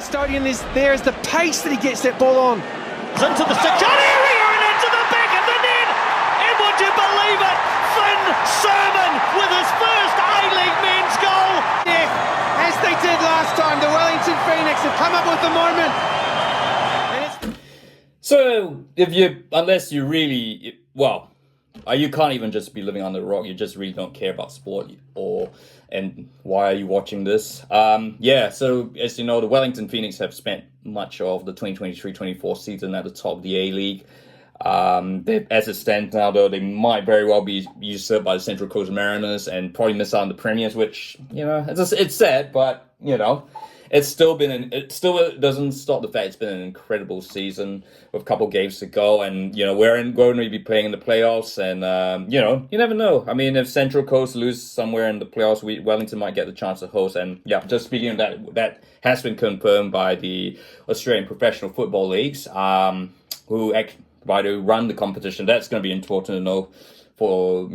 custodian is there is the pace that he gets that ball on. Into the second area and into the back of the net. And would you believe it? Finn Sermon with his first A-League men's goal. Yeah, as they did last time, the Wellington Phoenix have come up with the moment. So, unless you really, you can't even just be living under a rock. You just really don't care about sport, and why are you watching this? So as you know, the Wellington Phoenix have spent much of the 2023-24 season at the top of the A-League. As it stands now, though, they might very well be usurped by the Central Coast Mariners and probably miss out on the premiers, which, it's sad, but, it still doesn't stop the fact it's been an incredible season with a couple games to go, and we're going to be playing in the playoffs, and you never know. I mean, if Central Coast lose somewhere in the playoffs, Wellington might get the chance to host. And just speaking of that has been confirmed by the Australian Professional Football Leagues, who run the competition. That's going to be important to know for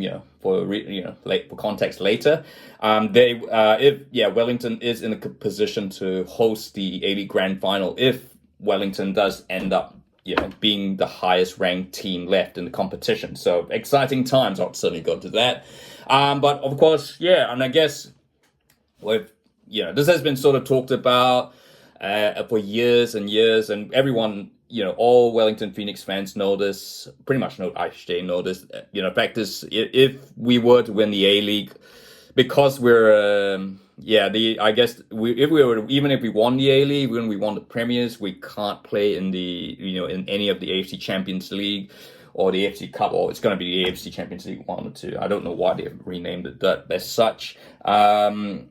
context later. Wellington is in a position to host the A-League Grand Final if Wellington does end up being the highest ranked team left in the competition. So exciting times. I'll certainly go to that. But of course, and I guess this has been sort of talked about for years and years, and everyone, all Wellington Phoenix fans know this, pretty much I should know this. In fact, if we were to win the A-League, because we're, if we won the A-League, when we won the premiers, we can't play in in any of the AFC Champions League or the AFC Cup, or it's going to be the AFC Champions League 1 or 2. I don't know why they've renamed it that as such. Of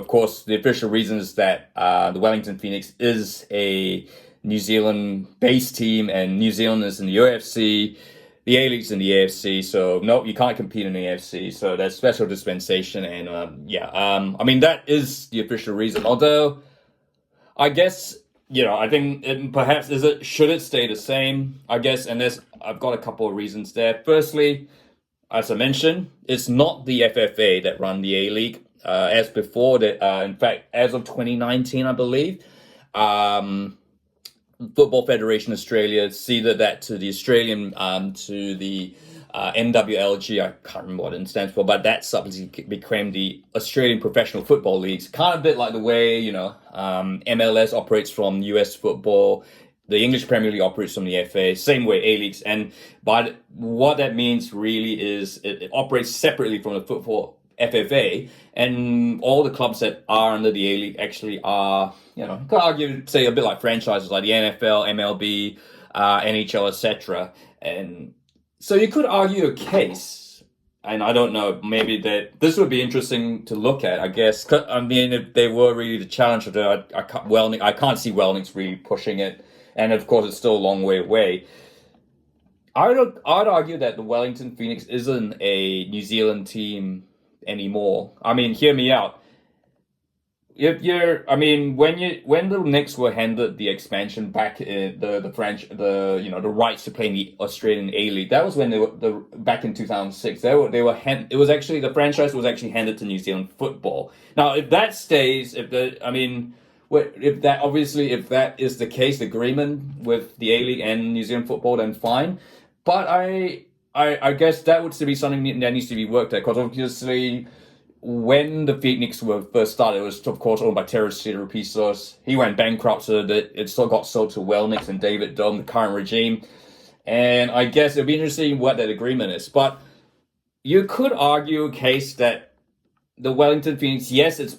course, the official reason is that the Wellington Phoenix is a New Zealand-based team, and New Zealand is in the UFC. The A-League's in the AFC, so no, you can't compete in the AFC. So there's special dispensation, and that is the official reason. Although, I guess I think should it stay the same? I guess, and I've got a couple of reasons there. Firstly, as I mentioned, it's not the FFA that run the A-League as before. That in fact, as of 2019, I believe. Football Federation Australia ceded that to the Australian, to the NWLG. I can't remember what it stands for, but that subsequently became the Australian Professional Football Leagues. Kind of a bit like the way, MLS operates from US football, the English Premier League operates from the FA, same way A-Leagues. And by what that means really is it operates separately from the football FFA, and all the clubs that are under the A-League actually are, you could argue, say, a bit like franchises like the NFL, MLB, NHL, etc. And so you could argue a case, and I don't know, maybe that this would be interesting to look at, I guess. I mean, if they were really the challenger, I can't see Wellington really pushing it, and of course, it's still a long way away. I'd argue that the Wellington Phoenix isn't a New Zealand team anymore. I mean, hear me out. When the Knicks were handed the expansion back in the rights to play in the Australian A-League, that was when they were back in 2006. The franchise was actually handed to New Zealand Football. Now, if that stays, if that is the case, the agreement with the A-League and New Zealand Football, then fine. But I guess that would still be something that needs to be worked at, because obviously when the Phoenix were first started, it was of course owned by Terence Sirupisos. He went bankrupt, so that it still got sold to Wellnix and David Dome, the current regime. And I guess it'll be interesting what that agreement is. But you could argue a case that the Wellington Phoenix, yes, it is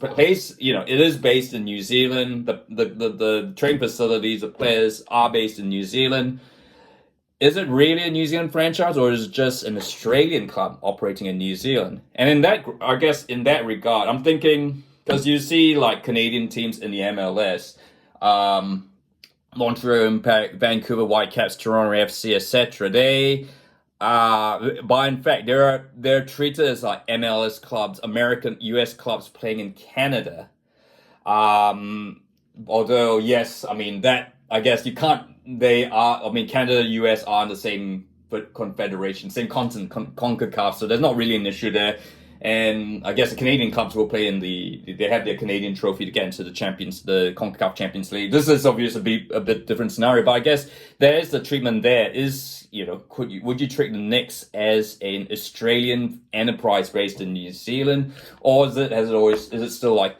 based in New Zealand. The training facilities, the players are based in New Zealand. Is it really a New Zealand franchise, or is it just an Australian club operating in New Zealand? And in that regard, I'm thinking, because you see like Canadian teams in the MLS, Montreal Impact, Vancouver Whitecaps, Toronto FC, etc. They're treated as like MLS clubs, American, US clubs playing in Canada. Although, yes, I mean, that, I guess you can't, Canada and US are in the same confederation, same continent, CONCACAF, so there's not really an issue there. And I guess the Canadian clubs will play they have their Canadian trophy to get into the CONCACAF Champions League. This is obviously a bit different scenario, but I guess there is the treatment there is, would you treat the Knicks as an Australian enterprise based in New Zealand, or is it still like,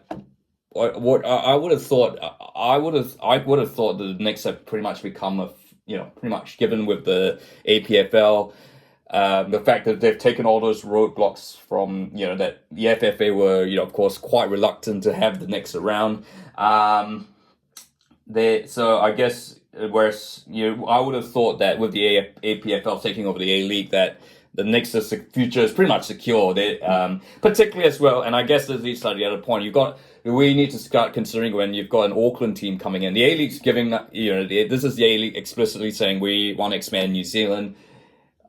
what I would have thought, I would have thought that the Knicks have pretty much become pretty much given with the APFL, the fact that they've taken all those roadblocks from, that the FFA were, of course, quite reluctant to have the Knicks around. So I guess, whereas, I would have thought that with the APFL taking over the A-League, that the Knicks' future is pretty much secure. They, particularly as well, and I guess this leads to the other point, we need to start considering when you've got an Auckland team coming in. The A-League's giving, this is the A-League explicitly saying we want to expand New Zealand.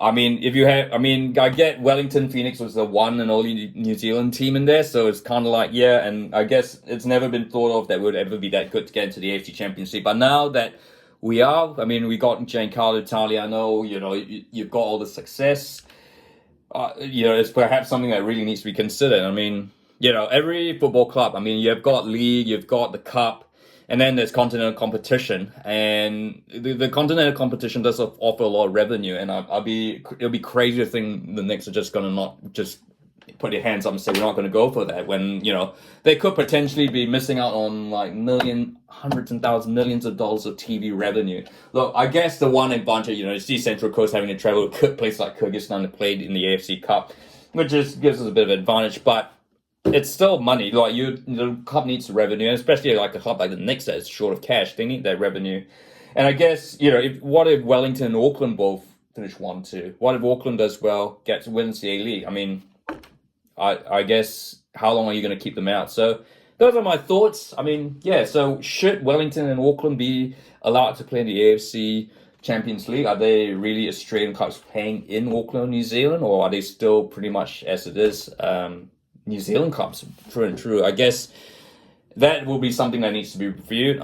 I get Wellington Phoenix was the one and only New Zealand team in there, so it's kind of like, yeah, and I guess it's never been thought of that would ever be that good to get into the AFC Champions League. But now that we got Giancarlo Italiano, you've got all the success, it's perhaps something that really needs to be considered. Every football club, you've got league, you've got the cup, and then there's continental competition, and the continental competition does offer a lot of revenue. And it'll be crazy to think the Knicks are just gonna not just put their hands up and say we're not going to go for that, when they could potentially be missing out on like hundreds and thousands, millions of dollars of TV revenue. Look, I guess the one advantage, you see Central Coast having to travel to a place like Kyrgyzstan to play in the AFC Cup, which just gives us a bit of advantage, but it's still money. Like the club needs the revenue, and especially like a club like the Knicks that is short of cash, they need that revenue. And I guess what if Wellington and Auckland both finish 1-2? What if Auckland does well, wins the A-League? I guess how long are you going to keep them out? So those are my thoughts. So should Wellington and Auckland be allowed to play in the AFC Champions League? Are they really Australian clubs playing in Auckland, New Zealand, or are they still pretty much as it is? New Zealand clubs, true and true. I guess that will be something that needs to be reviewed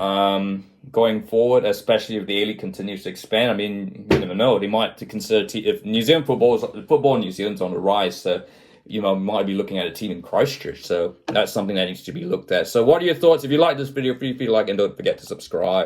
going forward, especially if the A-League continues to expand. You never know. They might consider if New Zealand football in New Zealand's on the rise, so might be looking at a team in Christchurch. So that's something that needs to be looked at. So what are your thoughts? If you like this video, feel free to like and don't forget to subscribe.